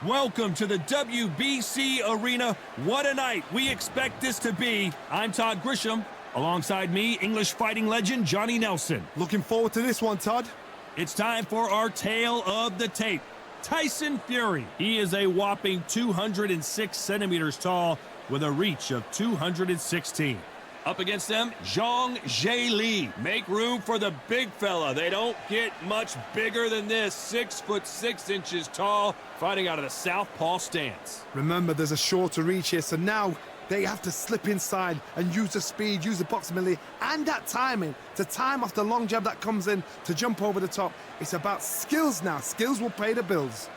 Welcome to the WBC arena. What a night we expect this to be. I'm Todd Grisham. Alongside me, English fighting legend Johnny Nelson. Looking forward to this one, Todd. It's time for our tale of the tape. Tyson Fury. He is a whopping 206 centimeters tall with a reach of 216. Up against them, Zhilei Zhang. Make room for the big fella. They don't get much bigger than this. 6'6" tall, fighting out of the southpaw stance. Remember, there's a shorter reach here, so now they have to slip inside and use the speed, use the proximity, and that timing to time off the long jab that comes in to jump over the top. It's about skills now. Skills will pay the bills.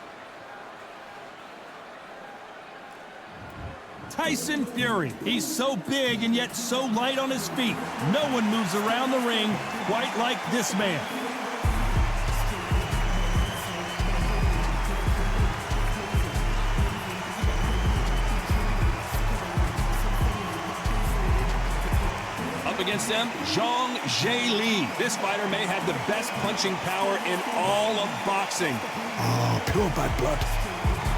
Tyson Fury. He's so big and yet so light on his feet. No one moves around the ring quite like this man. Up against them, Zhilei. This fighter may have the best punching power in all of boxing. Oh, pure bad blood.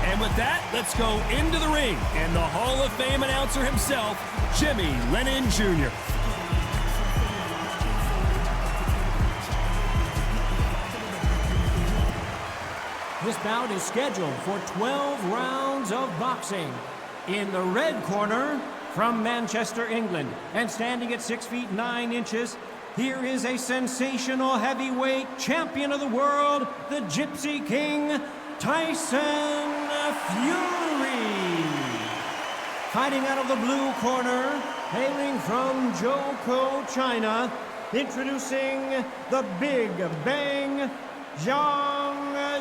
And with that, let's go into the ring. And the Hall of Fame announcer himself, Jimmy Lennon Jr. This bout is scheduled for 12 rounds of boxing. In the red corner, from Manchester, England, and standing at 6 feet 9 inches, here is a sensational heavyweight champion of the world, the Gypsy King, Tyson Fury. Fighting out of the blue corner, hailing from Zhou, China, introducing the Big Bang, Zhilei.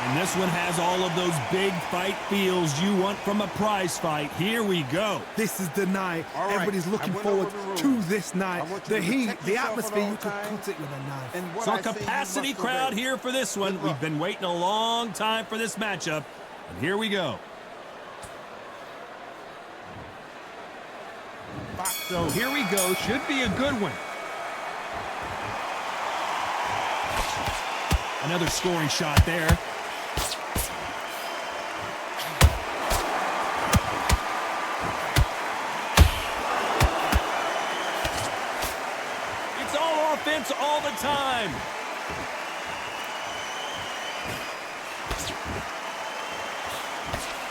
And this one has all of those big fight feels you want from a prize fight. Here we go. This is the night. Everybody's looking forward to this night. The heat, the atmosphere, you could cut it with a knife. So a capacity crowd here for this one. We've been waiting a long time for this matchup. And here we go. So here we go. Should be a good one. Another scoring shot there. It's all offense all the time.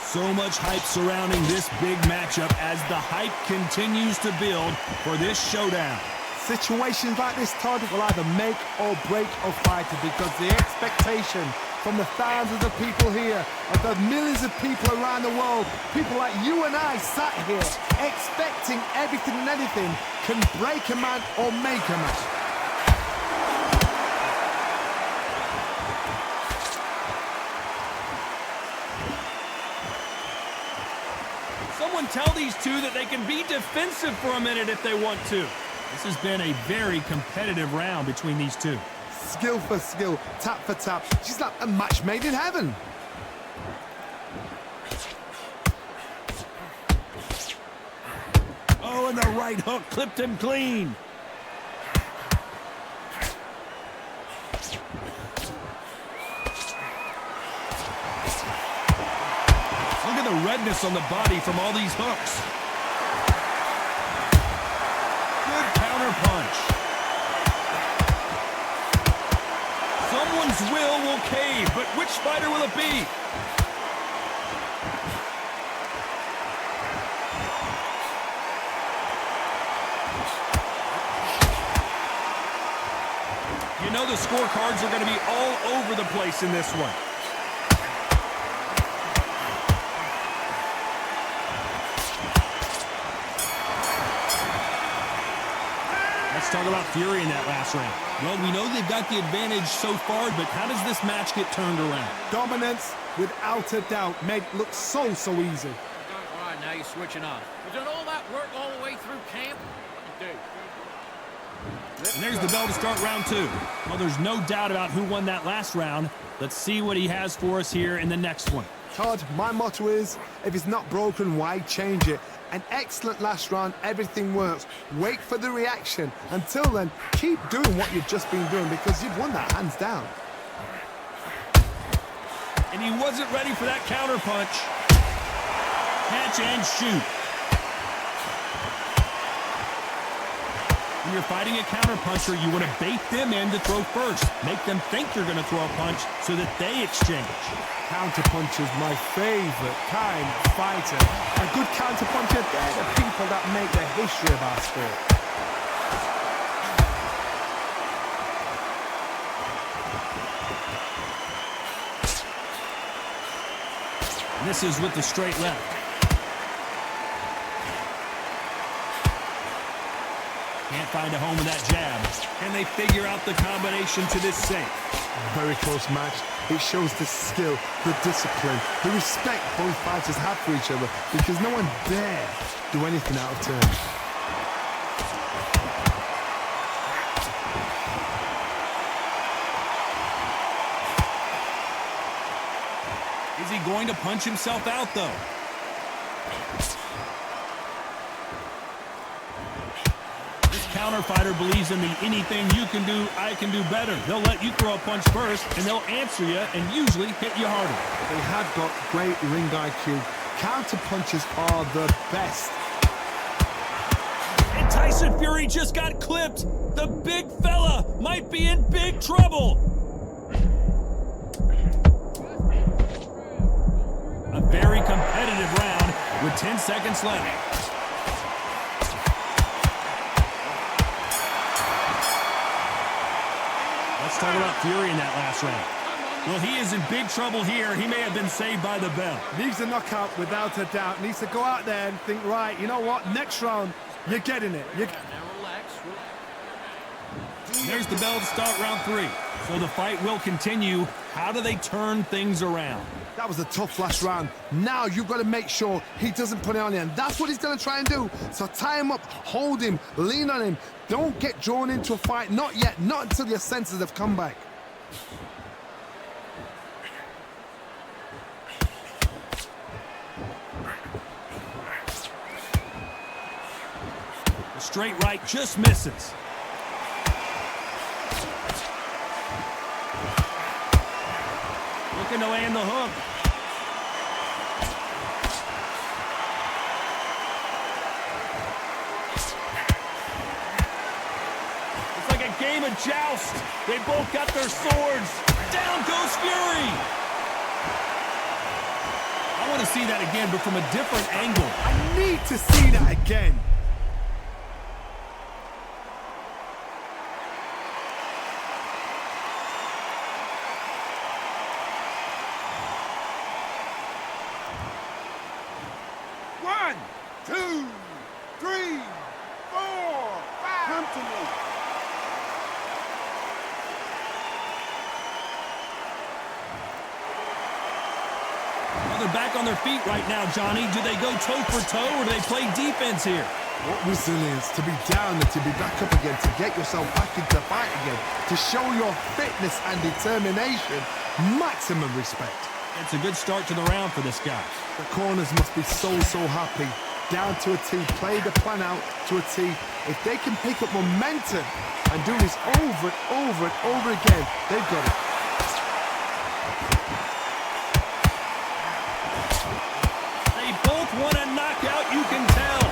So much hype surrounding this big matchup as the hype continues to build for this showdown. Situations like this, Todd, will either make or break a fighter because the expectation from the thousands of people here, of the millions of people around the world, people like you and I sat here expecting everything and anything can break a man or make a man. Someone tell these two that they can be defensive for a minute if they want to. This has been a very competitive round between these two. Skill for skill, tap for tap. She's like a match made in heaven. Oh, and the right hook clipped him clean. Look at the redness on the body from all these hooks. Punch. Someone's will cave, but which fighter will it be? You know the scorecards are going to be all over the place in this one. Let's talk about Fury in that last round. Well, we know they've got the advantage so far, but how does this match get turned around? Dominance, without a doubt, made it look so easy. All right, now you're switching off. We've done all that work all the way through camp. You do. And there's the bell to start round two. Well, there's no doubt about who won that last round. Let's see what he has for us here in the next one. Todd, my motto is, if it's not broken, why change it? An excellent last round, everything works. Wait for the reaction. Until then, keep doing what you've just been doing because you've won that hands down. And he wasn't ready for that counter punch. Catch and shoot. When you're fighting a counterpuncher, you want to bait them in to throw first. Make them think you're going to throw a punch so that they exchange. Counterpuncher is my favorite kind of fighter. A good counterpuncher, they're the people that make the history of our sport. And this is with the straight left. Can't find a home in that jab. And they figure out the combination to this safe. Very close match. It shows the skill, the discipline, the respect both fighters have for each other, because no one dare do anything out of turn. Is he going to punch himself out, though? Counter fighter believes in the anything you can do, I can do better. They'll let you throw a punch first, and they'll answer you and usually hit you harder. They have got great ring IQ. Counter punches are the best. And Tyson Fury just got clipped. The big fella might be in big trouble. A very competitive round with 10 seconds left. Let's talk about Fury in that last round. Well, he is in big trouble here. He may have been saved by the bell. Needs a knockout without a doubt. Needs to go out there and think, right, you know what? Next round, you're getting it. Now relax. There's the bell to start round 3. So the fight will continue. How do they turn things around? That was a tough last round. Now you've got to make sure he doesn't put it on you, and that's what he's going to try and do. So tie him up, hold him, lean on him. Don't get drawn into a fight. Not yet. Not until your senses have come back. The straight right just misses. Looking to land the hook. It's like a game of joust. They both got their swords. Down goes Fury. I want to see that again, but from a different angle. I need to see that again. One, two, three, four, five. Come to me. Well, they're back on their feet right now, Johnny. Do they go toe for toe or do they play defense here? What resilience to be down and to be back up again, to get yourself back into fight again, to show your fitness and determination. Maximum respect. It's a good start to the round for this guy. The corners must be so happy. Down to a T, play the plan out to a T. If they can pick up momentum and do this over and over and over again, they've got it. They both want a knockout, you can tell.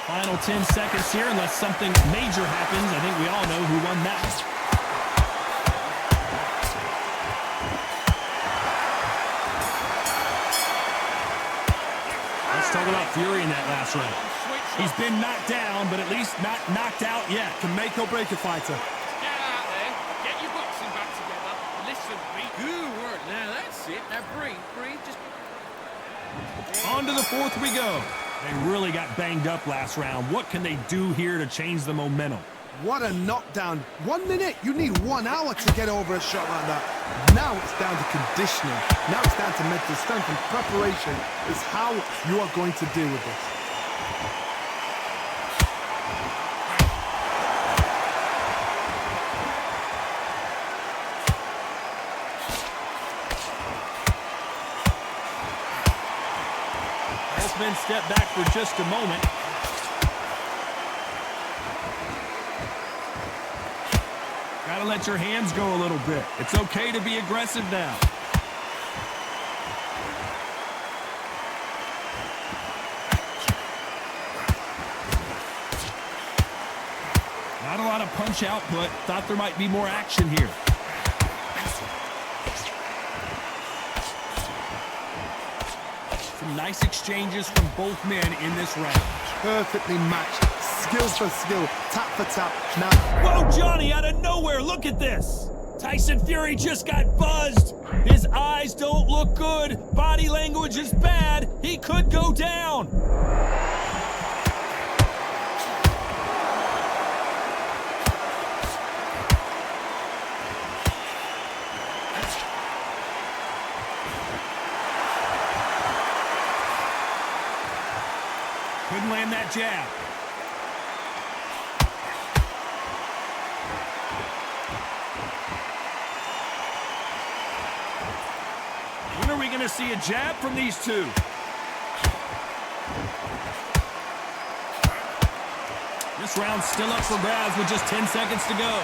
Final 10 seconds here, unless something major happens. I think we all know who won that. Let's talk about Fury in that last round. He's been knocked down, but at least not knocked out yet. Can make or break a fighter. Get out there. Get your boxing back together. Listen, breathe. Good work. Now that's it. Now breathe. Just... On to the fourth we go. They really got banged up last round. What can they do here to change the momentum? What a knockdown. 1 minute. You need 1 hour to get over a shot like that. Now it's down to conditioning. Now it's down to mental strength and preparation. Is how you are going to deal with this. Step back for just a moment. Gotta let your hands go a little bit. It's okay to be aggressive now. Not a lot of punch output. Thought there might be more action here. Some nice exchanges from both men in this round. Perfectly matched. Skill for skill. Tap for tap. Now. Whoa, Johnny, out of nowhere. Look at this. Tyson Fury just got buzzed. His eyes don't look good. Body language is bad. He could go down. Couldn't land that jab. When are we going to see a jab from these two? This round's still up for grabs with just 10 seconds to go.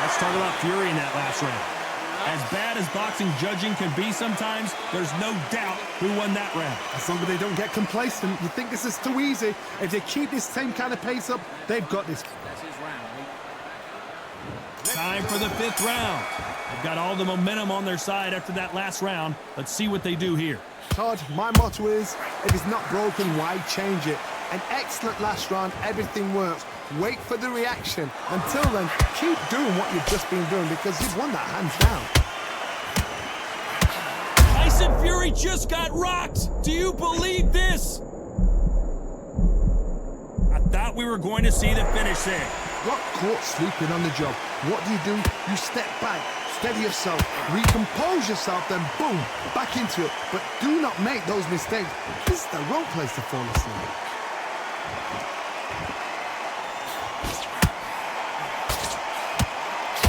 Let's talk about Fury in that last round. As bad as boxing judging can be sometimes, there's no doubt who won that round. As long as they don't get complacent, you think this is too easy. If they keep this same kind of pace up, they've got this. That's his round, mate. Time for the 5th round. They've got all the momentum on their side after that last round. Let's see what they do here. Todd, my motto is, if it's not broken, why change it? An excellent last round, everything works. Wait for the reaction. Until then, keep doing what you've just been doing because you've won that hands down. Tyson Fury just got rocked. Do you believe this? I thought we were going to see the finish there. Got caught sleeping on the job. What do? You step back, steady yourself, recompose yourself, then boom, back into it. But do not make those mistakes. This is the wrong place to fall asleep.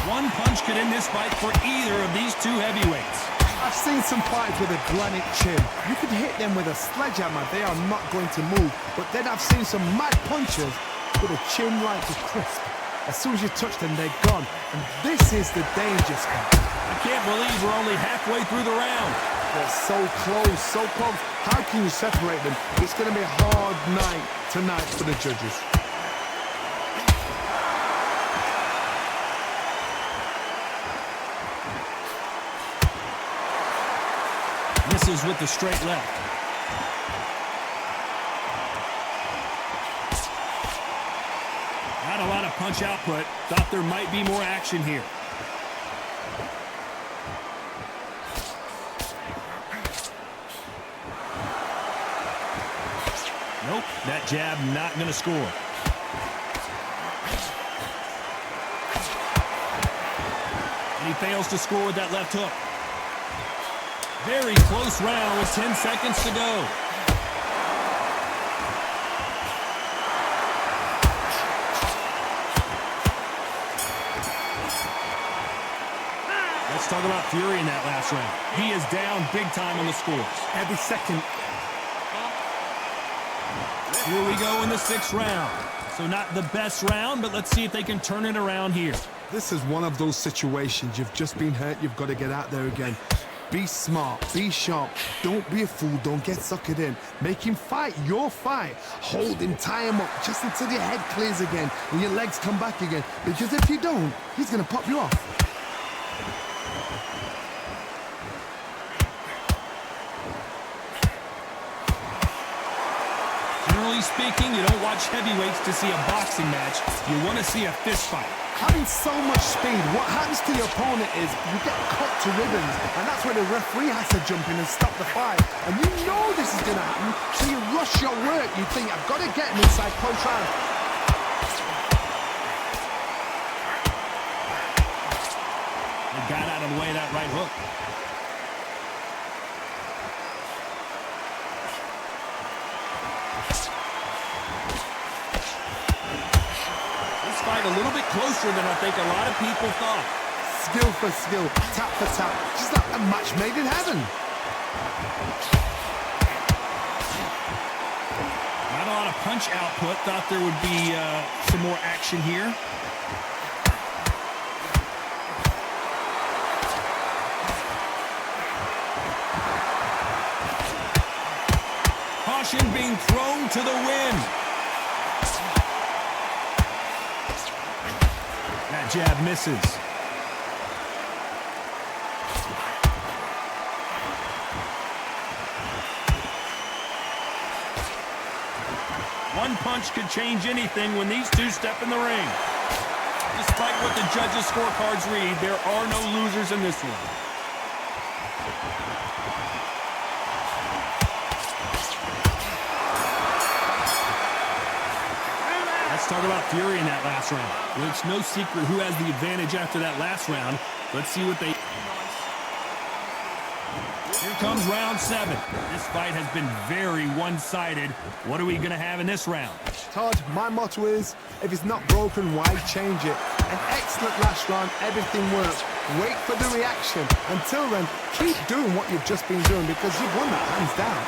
One punch could end this fight for either of these two heavyweights. I've seen some fights with a granite chin. You could hit them with a sledgehammer, they are not going to move. But then I've seen some mad punchers with a chin like a crisp. As soon as you touch them, they're gone. And this is the danger spot. I can't believe we're only halfway through the round. They're so close, so close. How can you separate them? It's going to be a hard night tonight for the judges. Misses with the straight left. Not a lot of punch output. Thought there might be more action here. Nope, that jab not going to score. And he fails to score with that left hook. Very close round with 10 seconds to go. Let's talk about Fury in that last round. He is down big time on the scores. Every second. Here we go in the 6th round. So not the best round, but let's see if they can turn it around here. This is one of those situations. You've just been hurt. You've got to get out there again. Be smart, be sharp, don't be a fool, don't get suckered in. Make him fight your fight. Hold him, tie him up, just until your head clears again and your legs come back again. Because if you don't, he's gonna pop you off. Generally speaking, you don't watch heavyweights to see a boxing match. You want to see a fist fight. Having so much speed, what happens to your opponent is you get cut to ribbons, and that's where the referee has to jump in and stop the fight. And you know this is going to happen, so you rush your work. You think, I've got to get him inside close round. They got out of the way of that right hook. A little bit closer than I think a lot of people thought. Skill for skill, tap for tap, just like a match made in heaven. a lot of punch output. Thought there would be some more action here. Caution being thrown to the wind. That jab misses. One punch could change anything when these two step in the ring. Despite what the judges' scorecards read, there are no losers in this one. Let's talk about Fury in that last round. Well, it's no secret who has the advantage after that last round. Let's see what they... Here comes round 7. This fight has been very one-sided. What are we going to have in this round? Todd, my motto is, if it's not broken, why change it? An excellent last round, everything works. Wait for the reaction. Until then, keep doing what you've just been doing because you've won that hands down.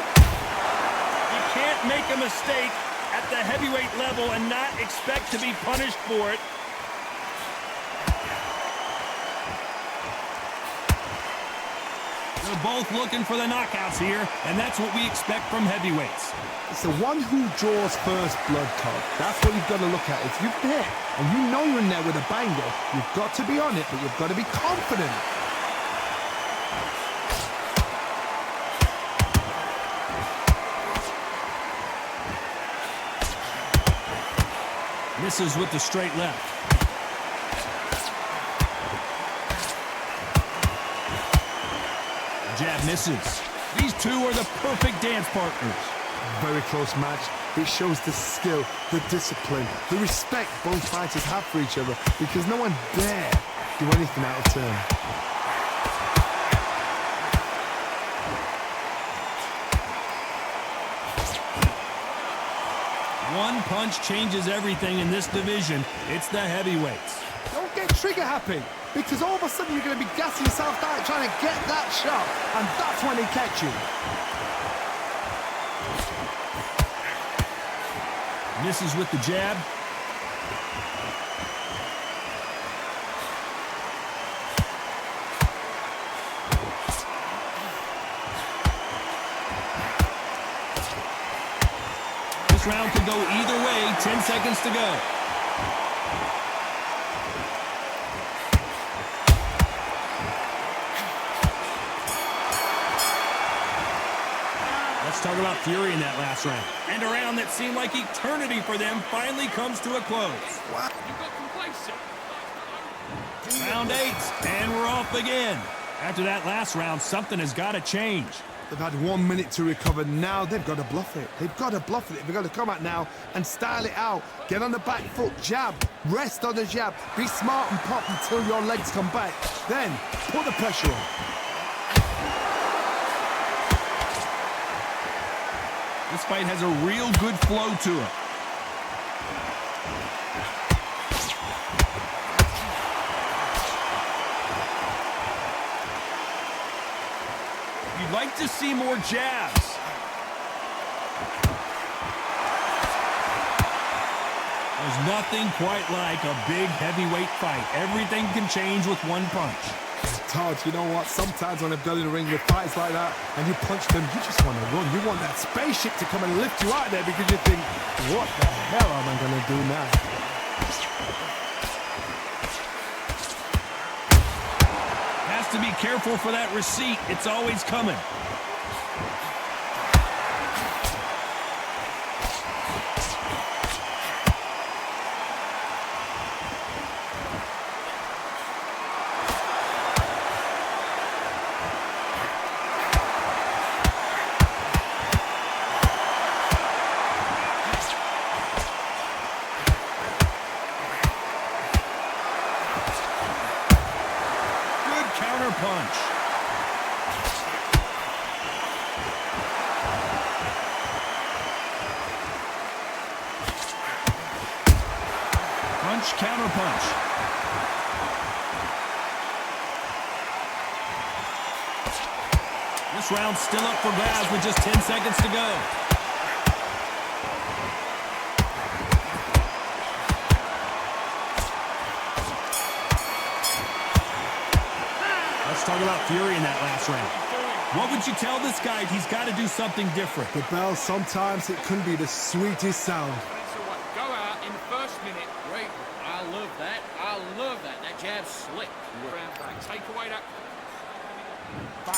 You can't make a mistake at the heavyweight level and not expect to be punished for it. They're both looking for the knockouts here, and that's what we expect from heavyweights. It's the one who draws first blood, Todd. That's what you've got to look at. If you've been hit and you know you're in there with a banger, you've got to be on it, but you've got to be confident. Misses with the straight left. Jab misses. These two are the perfect dance partners. Very close match. It shows the skill, the discipline, the respect both fighters have for each other because no one dare do anything out of turn. One punch changes everything in this division. It's the heavyweights. Don't get trigger happy because all of a sudden you're going to be gassing yourself out trying to get that shot, and that's when they catch you. Misses with the jab. This round could go either way. 10 seconds to go. Let's talk about Fury in that last round. And a round that seemed like eternity for them finally comes to a close. Wow. Round 8, and we're off again. After that last round, something has got to change. They've had 1 minute to recover. Now they've got to bluff it. They've got to bluff it. They've got to come out now and style it out. Get on the back foot, jab, rest on the jab. Be smart and pop until your legs come back. Then put the pressure on. This fight has a real good flow to it. You'd like to see more jabs. There's nothing quite like a big heavyweight fight. Everything can change with one punch. Todd, you know what? Sometimes when I've got in the ring with fights like that and you punch them, you just want to run. You want that spaceship to come and lift you out there because you think, what the hell am I going to do now? Has to be careful for that receipt. It's always coming. Punch. Punch, counter punch. This round's still up for grabs with just 10 seconds to go. Let's talk about Fury in that last round. What would you tell this guy? He's got to do something different. The bell, sometimes it can be the sweetest sound. So what? Go out in the first minute. Great. I love that. I love that. That jab's slick. Take away that.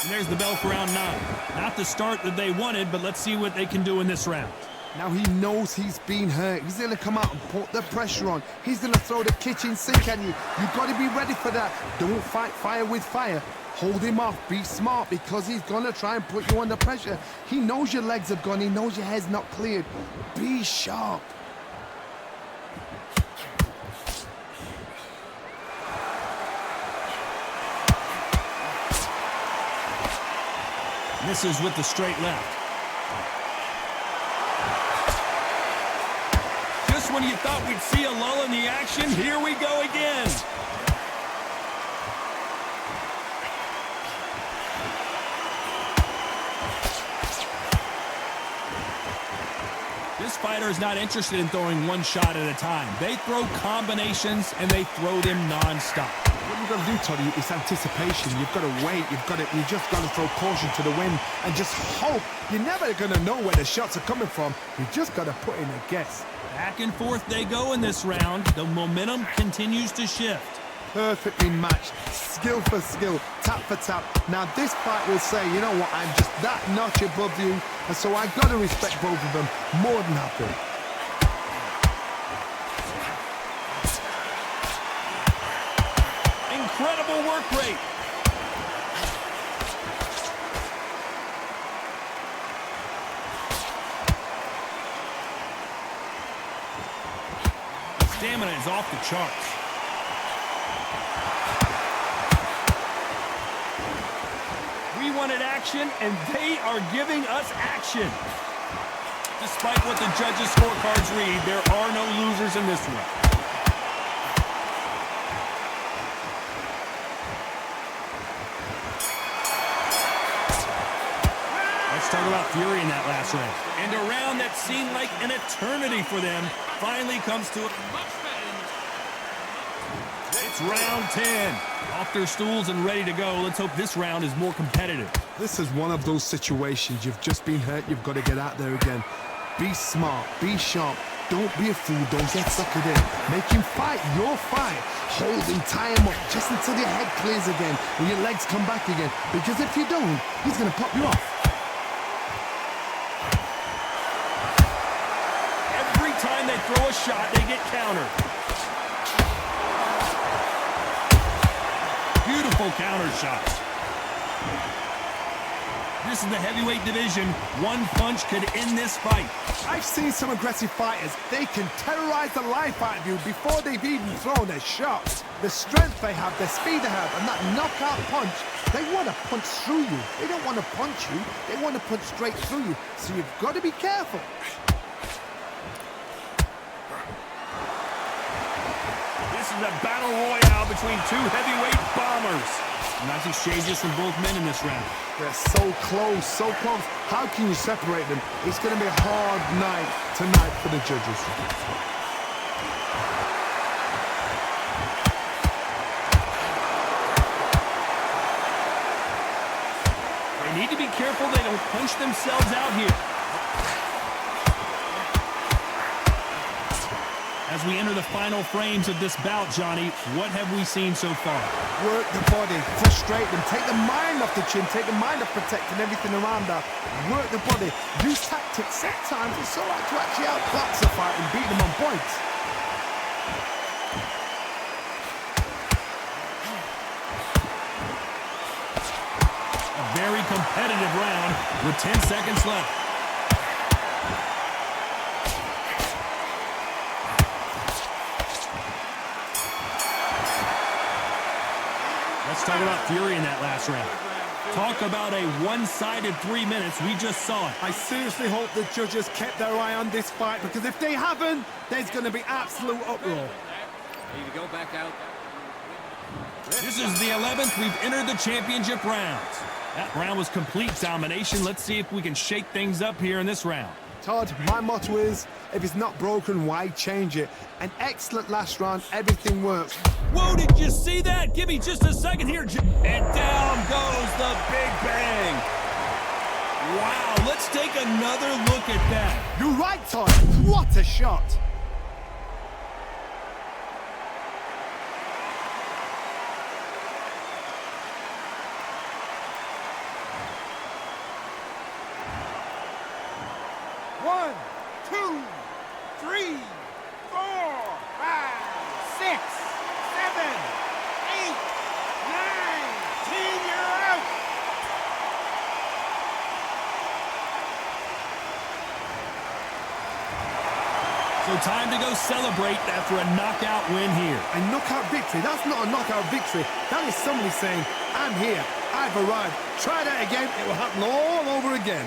And there's the bell for round 9. Not the start that they wanted, but let's see what they can do in this round. Now he knows he's been hurt. He's going to come out and put the pressure on. He's going to throw the kitchen sink at you. You've got to be ready for that. Don't fight fire with fire. Hold him off. Be smart, because he's going to try and put you under pressure. He knows your legs have gone. He knows your head's not cleared. Be sharp. Misses with the straight left. Just when you thought we'd see a lull in the action, here we go again. This fighter is not interested in throwing one shot at a time. They throw combinations, and they throw them non-stop. What you've got to do, Toddy, is anticipation. You've got to wait. You just got to throw caution to the wind and just hope. You're never going to know where the shots are coming from. You just got to put in a guess. Back and forth they go in this round. The momentum continues to shift. Perfectly matched, skill for skill, tap for tap. Now this fight will say, you know what, I'm just that notch above you, and so I've got to respect both of them more than happy. Incredible work rate. Stamina is off the charts. We wanted action, and they are giving us action. Despite what the judges' scorecards read, there are no losers in this one. Let's talk about Fury in that last round. And a round that seemed like an eternity for them finally comes to a... It's round 10. Off their stools and ready to go. Let's hope this round is more competitive. This is one of those situations. You've just been hurt. You've got to get out there again. Be smart. Be sharp. Don't be a fool. Don't get suckered in. Make him fight your fight. Hold him, tie him up just until your head clears again and your legs come back again. Because if you don't, he's going to pop you off. Every time they throw a shot, they get countered. Beautiful counter shots. This is the heavyweight division. One punch could end this fight. I've seen some aggressive fighters. They can terrorize the life out of you before they've even thrown a shot. The strength they have, the speed they have, and that knockout punch, they want to punch through you. They don't want to punch you. They want to punch straight through you. So you've got to be careful. This is a battle royale between two heavyweight bombers. Nice exchanges from both men in this round. They're so close, so close. How can you separate them? It's going to be a hard night tonight for the judges. They need to be careful they don't punch themselves out here. As we enter the final frames of this bout, Johnny, what have we seen so far? Work the body, frustrate them, take the mind off the chin, take the mind off protecting everything around that. Work the body, use tactics. Sometimes it's all right to actually outbox a fight and beat them on points. A very competitive round with 10 seconds left. Let's talk about Fury in that last round. Talk about a one-sided 3 minutes. We just saw it. I seriously hope the judges kept their eye on this fight, because if they haven't, there's going to be absolute uproar. Need to go back out. This is the 11th. We've entered the championship rounds. That round was complete domination. Let's see if we can shake things up here in this round. Todd, my motto is, if it's not broken, why change it? An excellent last round, everything works. Whoa, did you see that? Give me just a second here. And down goes the Big Bang. Wow, let's take another look at that. You're right, Todd. What a shot. One, two, three, 4, 5, 6, 7, 8, 9, 10, you're out! So time to go celebrate after a knockout win here. A knockout victory? That's not a knockout victory. That is somebody saying, I'm here, I've arrived. Try that again, it will happen all over again.